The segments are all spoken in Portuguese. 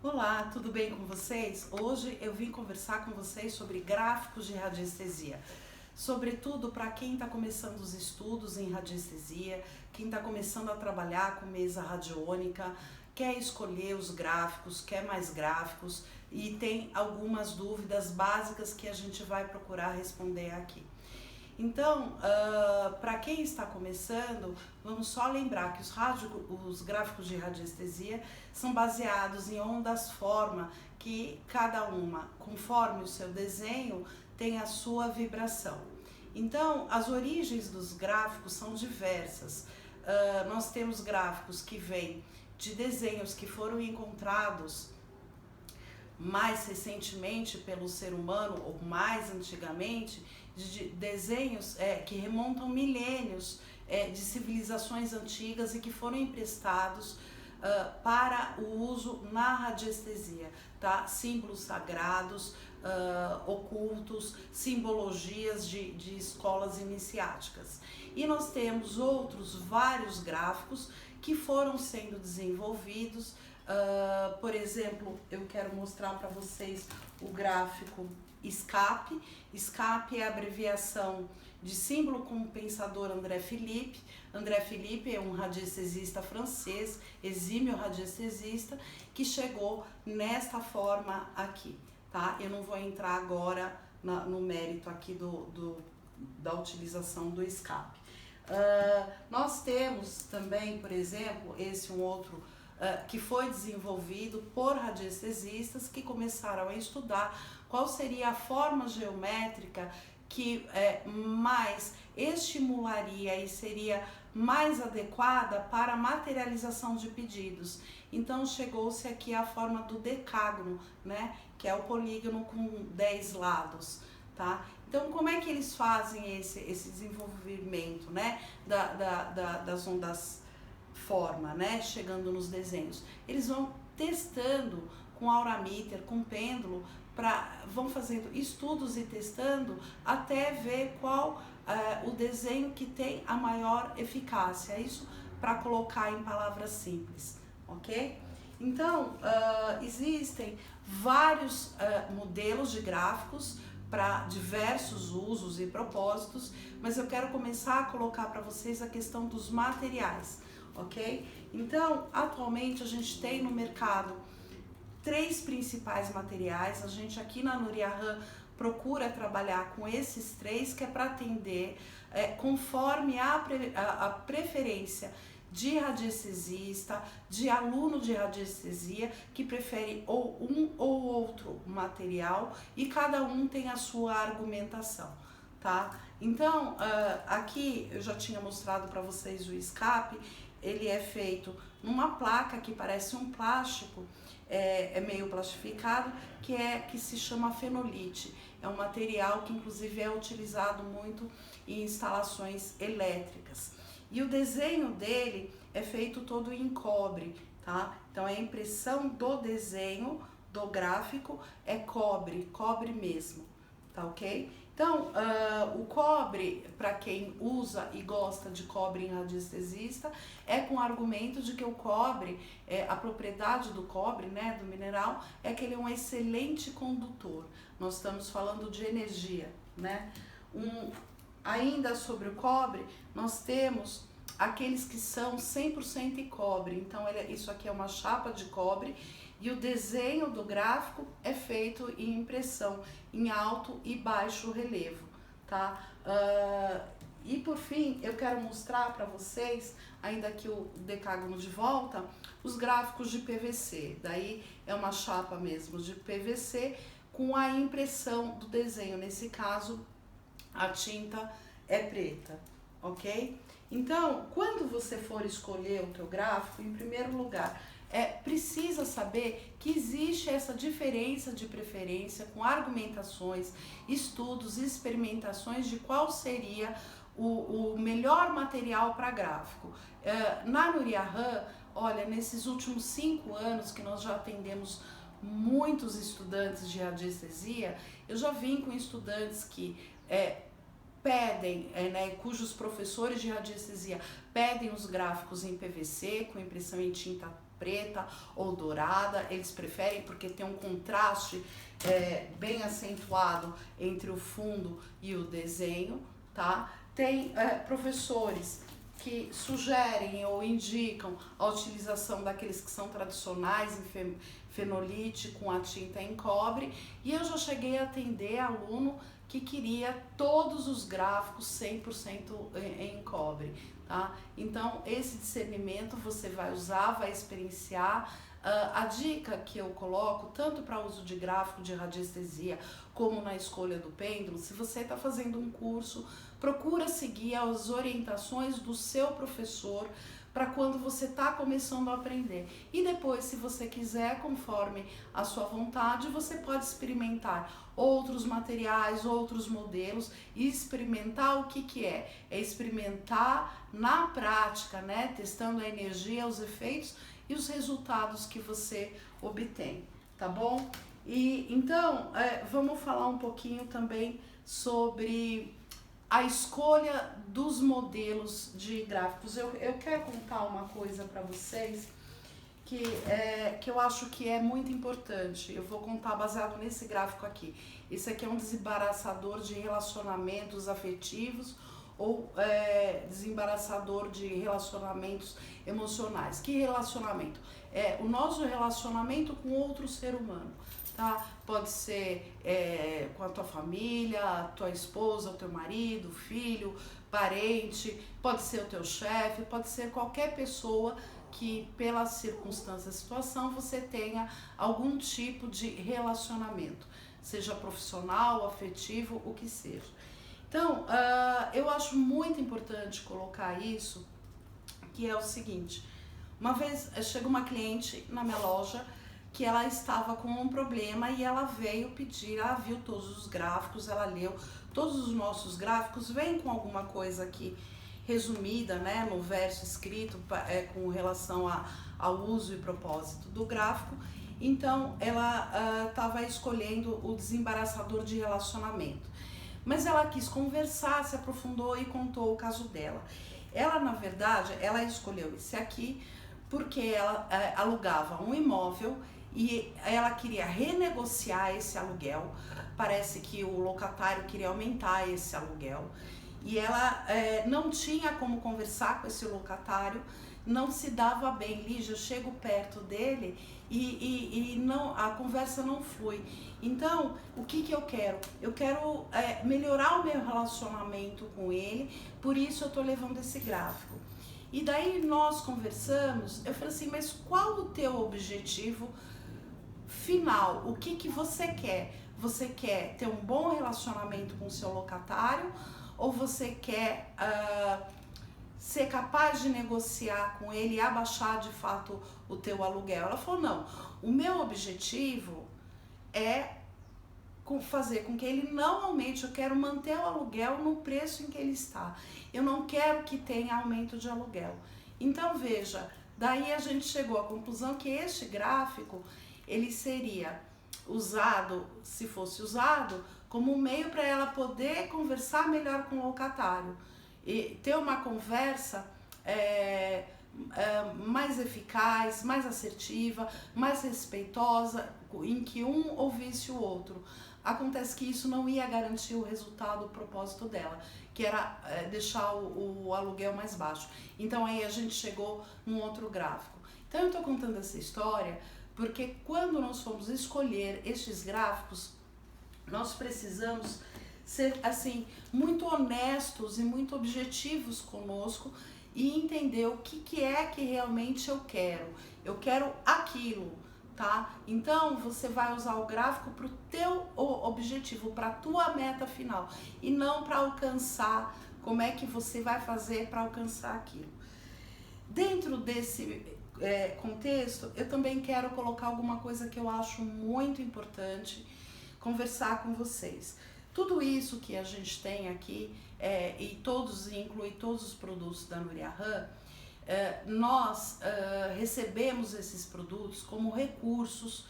Olá, tudo bem com vocês? Hoje eu vim conversar com vocês sobre gráficos de radiestesia, sobretudo para quem está começando os estudos em radiestesia, quem está começando a trabalhar com mesa radiônica, quer escolher os gráficos, quer mais gráficos e tem algumas dúvidas básicas que a gente vai procurar responder aqui. Então, para quem está começando, vamos só lembrar que os gráficos de radiestesia são baseados em ondas forma, que cada uma, conforme o seu desenho, tem a sua vibração. Então, as origens dos gráficos são diversas. Nós temos gráficos que vêm de desenhos que foram encontrados mais recentemente pelo ser humano, ou mais antigamente, de desenhos que remontam milênios de civilizações antigas e que foram emprestados para o uso na radiestesia, tá? Símbolos sagrados, ocultos, simbologias de escolas iniciáticas. E nós temos vários gráficos que foram sendo desenvolvidos. Por exemplo, eu quero mostrar para vocês o gráfico SCAP. SCAP é a abreviação de símbolo compensador André Philippe. André Philippe é um radiestesista francês, exímio radiestesista, que chegou nesta forma aqui, tá? Eu não vou entrar agora no mérito aqui da utilização do SCAP. Nós temos também, por exemplo, um outro que foi desenvolvido por radiestesistas que começaram a estudar qual seria a forma geométrica que mais estimularia e seria mais adequada para a materialização de pedidos. Então chegou-se aqui à forma do decágono, né, que é o polígono com 10 lados, tá? Então como é que eles fazem esse desenvolvimento, né, das ondas forma, né, chegando nos desenhos? Eles vão testando com aurameter, com pêndulo, vão fazendo estudos e testando até ver qual o desenho que tem a maior eficácia. Isso para colocar em palavras simples, ok? Então, existem vários modelos de gráficos para diversos usos e propósitos, mas eu quero começar a colocar para vocês a questão dos materiais, ok? Então, atualmente a gente tem no mercado 3 principais materiais. A gente aqui na Nuriahan procura trabalhar com esses 3, que é para atender conforme a preferência de radiestesista, de aluno de radiestesia, que prefere ou um ou outro material, e cada um tem a sua argumentação, tá? Então, aqui eu já tinha mostrado para vocês o escape. Ele é feito numa placa que parece um plástico, é meio plastificado, que se chama fenolite. É um material que inclusive é utilizado muito em instalações elétricas. E o desenho dele é feito todo em cobre, tá? Então a impressão do desenho, do gráfico, é cobre mesmo, tá ok? Então, o cobre, para quem usa e gosta de cobre em radiestesista, é com o argumento de que o cobre, a propriedade do cobre, né, do mineral, é que ele é um excelente condutor. Nós estamos falando de energia, né? Ainda sobre o cobre, nós temos aqueles que são 100% em cobre. Então, isso aqui é uma chapa de cobre, e o desenho do gráfico é feito em impressão em alto e baixo relevo, tá? E por fim, eu quero mostrar para vocês, ainda aqui o decágono de volta, os gráficos de PVC. Daí é uma chapa mesmo de PVC com a impressão do desenho. Nesse caso, a tinta é preta, ok? Então, quando você for escolher o teu gráfico, em primeiro lugar, precisa saber que existe essa diferença de preferência com argumentações, estudos, experimentações de qual seria o melhor material para gráfico. Na Nuriahan, olha, nesses últimos 5 anos que nós já atendemos muitos estudantes de radiestesia, eu já vim com estudantes que pedem, cujos professores de radiestesia pedem os gráficos em PVC, com impressão em tinta preta ou dourada, eles preferem porque tem um contraste bem acentuado entre o fundo e o desenho, tá? Tem professores que sugerem ou indicam a utilização daqueles que são tradicionais em fenolite com a tinta em cobre, e eu já cheguei a atender aluno que queria todos os gráficos 100% em cobre, tá? Então esse discernimento você vai usar, vai experienciar. A dica que eu coloco, tanto para uso de gráfico de radiestesia, como na escolha do pêndulo, se você está fazendo um curso, procura seguir as orientações do seu professor para quando você está começando a aprender. E depois, se você quiser, conforme a sua vontade, você pode experimentar outros materiais, outros modelos e experimentar o que é? É experimentar na prática, né? Testando a energia, os efeitos e os resultados que você obtém, tá bom? E então, vamos falar um pouquinho também sobre a escolha dos modelos de gráficos. Eu quero contar uma coisa para vocês que eu acho que é muito importante. Eu vou contar baseado nesse gráfico aqui. Esse aqui é um desembaraçador de relacionamentos afetivos ou desembaraçador de relacionamentos emocionais. Que relacionamento? É o nosso relacionamento com outro ser humano, tá? Pode ser com a tua família, a tua esposa, o teu marido, filho, parente, pode ser o teu chefe, pode ser qualquer pessoa que pela circunstância, situação, você tenha algum tipo de relacionamento, seja profissional, afetivo, o que seja. Então, eu acho muito importante colocar isso, que é o seguinte: uma vez chegou uma cliente na minha loja que ela estava com um problema e ela veio pedir, ela viu todos os gráficos, ela leu todos os nossos gráficos, vem com alguma coisa aqui resumida, né, no verso escrito com relação ao uso e propósito do gráfico. Então ela estava escolhendo o desembaraçador de relacionamento, mas ela quis conversar, se aprofundou e contou o caso dela. Ela, na verdade, ela escolheu esse aqui porque ela alugava um imóvel e ela queria renegociar esse aluguel. Parece que o locatário queria aumentar esse aluguel e ela não tinha como conversar com esse locatário, não se dava bem. Lígia, eu chego perto dele e não, a conversa não flui. Então, o que eu quero? Eu quero melhorar o meu relacionamento com ele, por isso eu tô levando esse gráfico. E daí nós conversamos, eu falei assim, mas qual o teu objetivo final? O que você quer? Você quer ter um bom relacionamento com o seu locatário ou você quer ser capaz de negociar com ele e abaixar de fato o teu aluguel? Ela falou, não, o meu objetivo é fazer com que ele não aumente, eu quero manter o aluguel no preço em que ele está, eu não quero que tenha aumento de aluguel. Então veja, daí a gente chegou à conclusão que este gráfico, ele seria usado, se fosse usado, como um meio para ela poder conversar melhor com o locatário e ter uma conversa mais eficaz, mais assertiva, mais respeitosa, em que um ouvisse o outro. Acontece que isso não ia garantir o resultado, o propósito dela, que era deixar o aluguel mais baixo. Então aí a gente chegou num outro gráfico. Então eu estou contando essa história porque quando nós fomos escolher estes gráficos, nós precisamos ser assim muito honestos e muito objetivos conosco e entender o que é que realmente eu quero. Eu quero aquilo, tá? Então você vai usar o gráfico para o teu objetivo, para a tua meta final e não para alcançar. Como é que você vai fazer para alcançar aquilo? Dentro desse contexto, eu também quero colocar alguma coisa que eu acho muito importante conversar com vocês. Tudo isso que a gente tem aqui, e inclui todos os produtos da Núria Ram, nós recebemos esses produtos como recursos,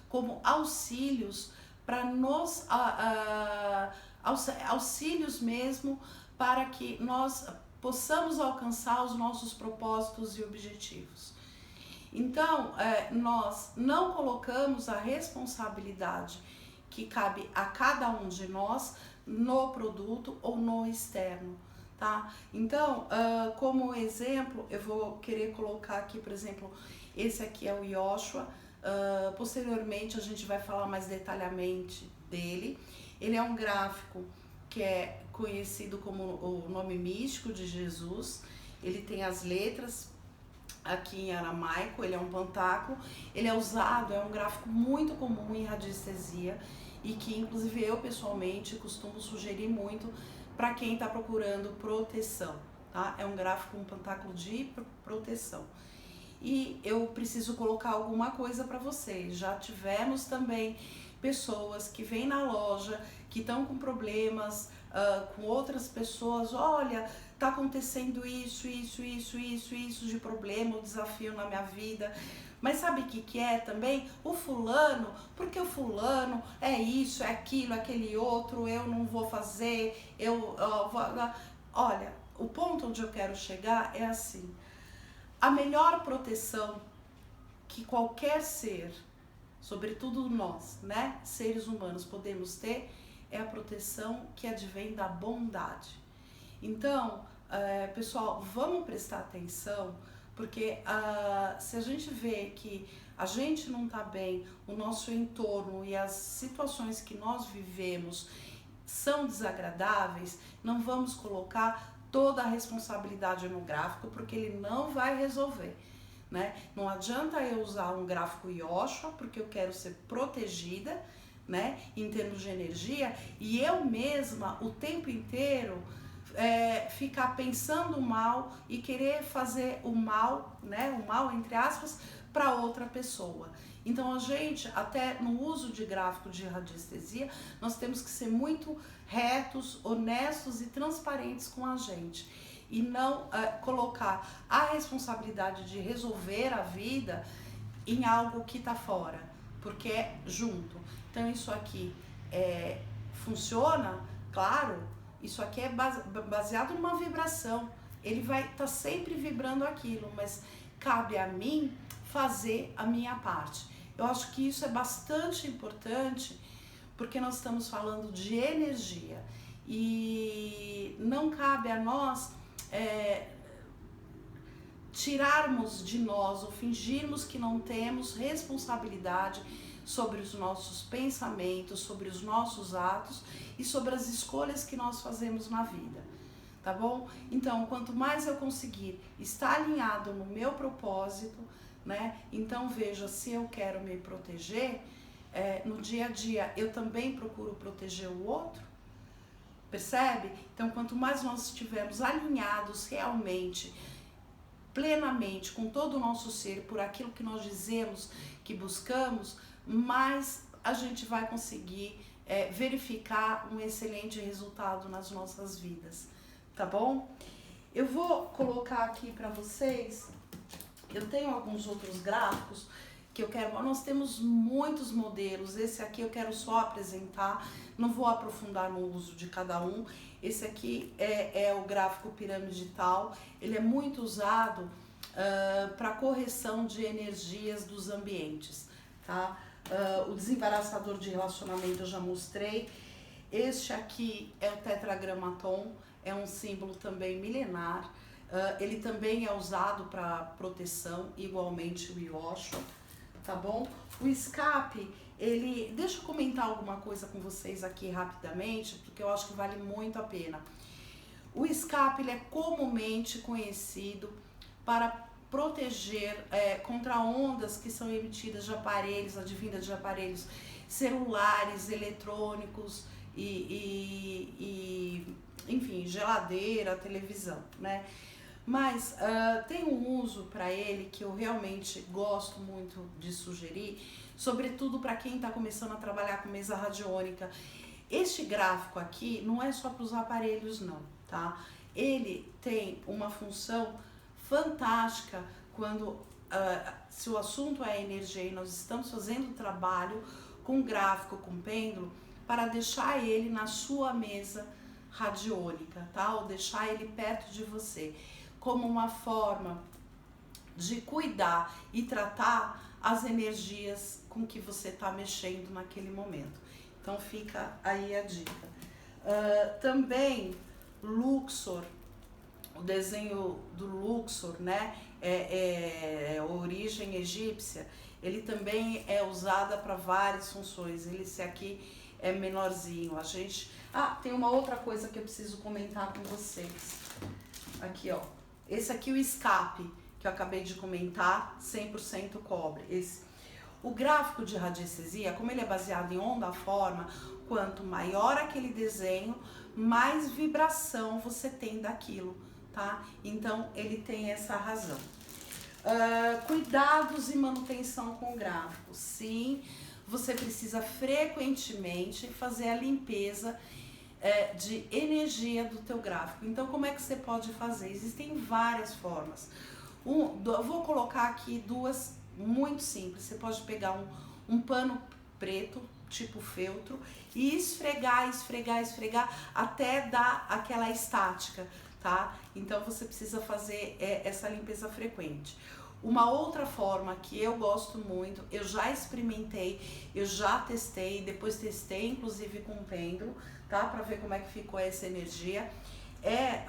como auxílios para nos auxílios mesmo para que nós possamos alcançar os nossos propósitos e objetivos. Então, nós não colocamos a responsabilidade que cabe a cada um de nós no produto ou no externo, tá? Então, como exemplo, eu vou querer colocar aqui, por exemplo, esse aqui é o Yoshua. Posteriormente a gente vai falar mais detalhadamente dele. Ele é um gráfico que é conhecido como o nome místico de Jesus. Ele tem as letras aqui em aramaico, ele é um pentáculo, ele é usado, é um gráfico muito comum em radiestesia e que inclusive eu pessoalmente costumo sugerir muito para quem está procurando proteção, tá? É um gráfico, um pentáculo de proteção. E eu preciso colocar alguma coisa para vocês. Já tivemos também pessoas que vêm na loja, que estão com problemas com outras pessoas. Olha, tá acontecendo isso de problema, o desafio na minha vida. Mas sabe o que é também? O fulano, porque o fulano é isso, é aquilo, é aquele outro, eu não vou fazer, Olha, o ponto onde eu quero chegar é assim. A melhor proteção que qualquer ser, sobretudo nós, né, seres humanos, podemos ter é a proteção que advém da bondade. Então, pessoal, vamos prestar atenção, porque se a gente vê que a gente não está bem, o nosso entorno e as situações que nós vivemos são desagradáveis, não vamos colocar toda a responsabilidade no gráfico, porque ele não vai resolver, né? Não adianta eu usar um gráfico Yoshua, porque eu quero ser protegida, né, em termos de energia, e eu mesma o tempo inteiro ficar pensando mal e querer fazer o mal, né, o mal entre aspas, para outra pessoa. Então a gente, até no uso de gráfico de radiestesia, nós temos que ser muito retos, honestos e transparentes com a gente. E não colocar a responsabilidade de resolver a vida em algo que está fora, porque é junto. Então isso aqui funciona, claro, isso aqui é baseado numa vibração. Ele vai estar sempre vibrando aquilo, mas cabe a mim fazer a minha parte. Eu acho que isso é bastante importante, porque nós estamos falando de energia e não cabe a nós tirarmos de nós ou fingirmos que não temos responsabilidade sobre os nossos pensamentos, sobre os nossos atos e sobre as escolhas que nós fazemos na vida, tá bom? Então, quanto mais eu conseguir estar alinhado no meu propósito, né? Então veja, se eu quero me proteger, no dia a dia eu também procuro proteger o outro, percebe? Então quanto mais nós estivermos alinhados realmente, plenamente, com todo o nosso ser, por aquilo que nós dizemos que buscamos, mais a gente vai conseguir verificar um excelente resultado nas nossas vidas, tá bom? Eu vou colocar aqui para vocês. Eu tenho alguns outros gráficos que eu quero, nós temos muitos modelos, esse aqui eu quero só apresentar, não vou aprofundar no uso de cada um. Esse aqui é o gráfico piramidital, ele é muito usado para correção de energias dos ambientes, tá? O desembaraçador de relacionamento eu já mostrei. Este aqui é o tetragramaton, é um símbolo também milenar. Ele também é usado para proteção, igualmente o Yoshua, tá bom? O escape, deixa eu comentar alguma coisa com vocês aqui rapidamente, porque eu acho que vale muito a pena. O escape, ele é comumente conhecido para proteger contra ondas que são emitidas de aparelhos, advindas de aparelhos celulares, eletrônicos enfim, geladeira, televisão, né? Mas tem um uso para ele que eu realmente gosto muito de sugerir, sobretudo para quem está começando a trabalhar com mesa radiônica. Este gráfico aqui não é só para os aparelhos não, tá? Ele tem uma função fantástica quando, se o assunto é energia e nós estamos fazendo trabalho com gráfico, com pêndulo, para deixar ele na sua mesa radiônica, tá? Ou deixar ele perto de você, como uma forma de cuidar e tratar as energias com que você está mexendo naquele momento. Então fica aí a dica. Também Luxor, o desenho do Luxor, né, origem egípcia, ele também é usado para várias funções. Esse aqui é menorzinho. A gente... tem uma outra coisa que eu preciso comentar com vocês. Aqui, ó. Esse aqui, o escape, que eu acabei de comentar, 100% cobre. O gráfico de radiestesia, como ele é baseado em onda-forma, quanto maior aquele desenho, mais vibração você tem daquilo, tá? Então, ele tem essa razão. Cuidados e manutenção com o gráfico. Sim, você precisa frequentemente fazer a limpeza de energia do teu gráfico. Então, como é que você pode fazer? Existem várias formas. Eu vou colocar aqui duas muito simples. Você pode pegar um pano preto, tipo feltro, e esfregar até dar aquela estática, tá? Então você precisa fazer essa limpeza frequente. Uma outra forma que eu gosto muito, eu já experimentei, eu já testei, depois testei inclusive com o pêndulo, tá? Para ver como é que ficou essa energia, é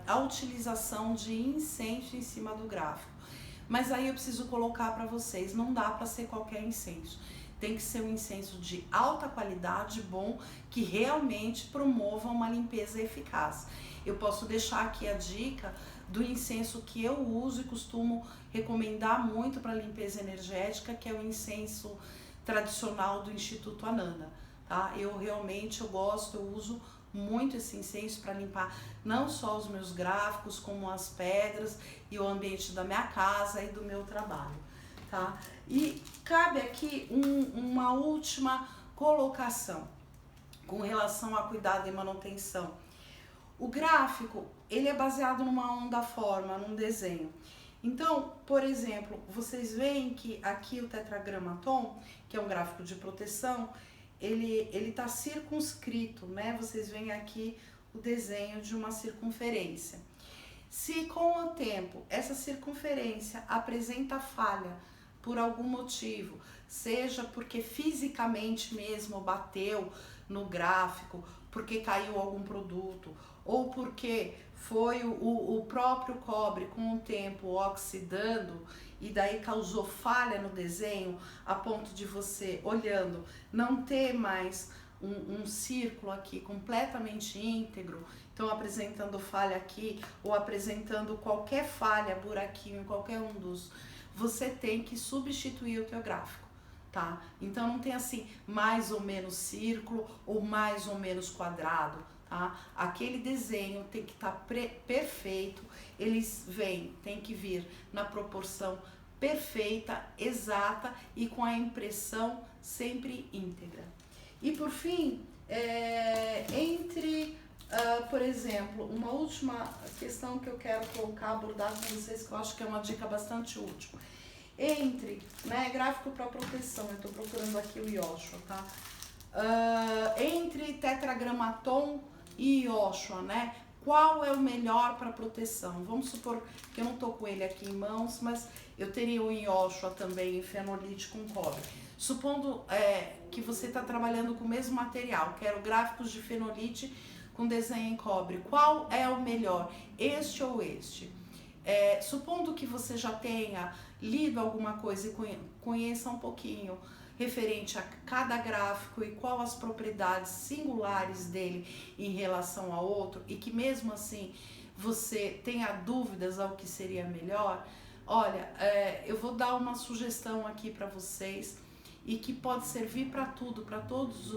a utilização de incenso em cima do gráfico. Mas aí eu preciso colocar para vocês, não dá para ser qualquer incenso. Tem que ser um incenso de alta qualidade, bom, que realmente promova uma limpeza eficaz. Eu posso deixar aqui a dica do incenso que eu uso e costumo recomendar muito para limpeza energética, que é o incenso tradicional do Instituto Ananda, tá? Eu gosto, eu uso muito esse incenso para limpar não só os meus gráficos, como as pedras e o ambiente da minha casa e do meu trabalho, tá? E cabe aqui uma última colocação com relação a cuidado e manutenção. O gráfico, ele é baseado numa onda-forma, num desenho. Então, por exemplo, vocês veem que aqui o tetragramaton, que é um gráfico de proteção, ele está circunscrito, né? Vocês veem aqui o desenho de uma circunferência. Se com o tempo essa circunferência apresenta falha por algum motivo, seja porque fisicamente mesmo bateu no gráfico, porque caiu algum produto, ou porque foi o próprio cobre com o tempo oxidando e daí causou falha no desenho a ponto de você, olhando, não ter mais um círculo aqui completamente íntegro, então apresentando falha aqui ou apresentando qualquer falha, buraquinho em qualquer um dos, você tem que substituir o teu gráfico, tá? Então não tem assim mais ou menos círculo ou mais ou menos quadrado, tá? Aquele desenho tem que estar perfeito, tem que vir na proporção perfeita, exata e com a impressão sempre íntegra. E por fim, por exemplo, uma última questão que eu quero abordar com vocês, que eu acho que é uma dica bastante útil. Gráfico para proteção, eu estou procurando aqui o Yoshua, tá? Entre tetragramaton e Yoshua, né? Qual é o melhor para proteção? Vamos supor que eu não estou com ele aqui em mãos, mas eu teria o Yoshua também em fenolite com cobre. Supondo que você está trabalhando com o mesmo material, quero gráficos de fenolite com desenho em cobre. Qual é o melhor? Este ou este? Supondo que você já tenha lido alguma coisa e conheça um pouquinho referente a cada gráfico e qual as propriedades singulares dele em relação ao outro, e que mesmo assim você tenha dúvidas ao que seria melhor, olha, eu vou dar uma sugestão aqui para vocês e que pode servir para tudo, para todos,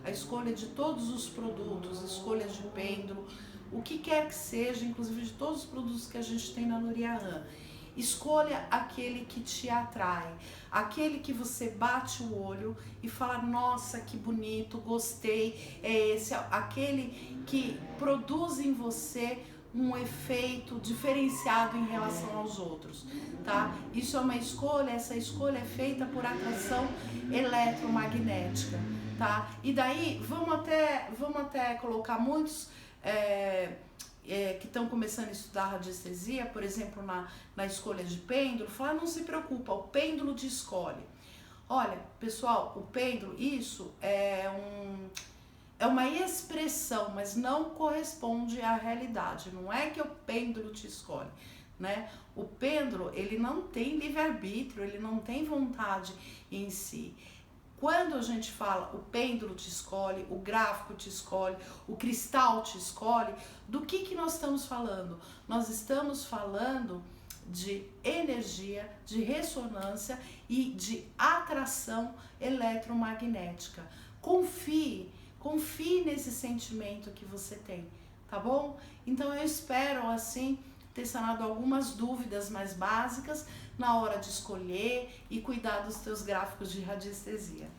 a escolha de todos os produtos, escolha de pêndulo, o que quer que seja, inclusive de todos os produtos que a gente tem na Nuriahan. Escolha aquele que te atrai, aquele que você bate o olho e fala, nossa, que bonito, gostei, é esse, aquele que produz em você um efeito diferenciado em relação aos outros, tá? Isso é uma escolha, essa escolha é feita por atração eletromagnética, tá? E daí, vamos até colocar muitos que estão começando a estudar radiestesia, por exemplo, na escolha de pêndulo, fala, não se preocupa, o pêndulo te escolhe. Olha, pessoal, o pêndulo, isso é uma expressão, mas não corresponde à realidade. Não é que o pêndulo te escolhe, né? O pêndulo, ele não tem livre-arbítrio, ele não tem vontade em si. Quando a gente fala o pêndulo te escolhe, o gráfico te escolhe, o cristal te escolhe, do que nós estamos falando? Nós estamos falando de energia, de ressonância e de atração eletromagnética. Confie nesse sentimento que você tem, tá bom? Então eu espero assim ter sanado algumas dúvidas mais básicas na hora de escolher e cuidar dos teus gráficos de radiestesia.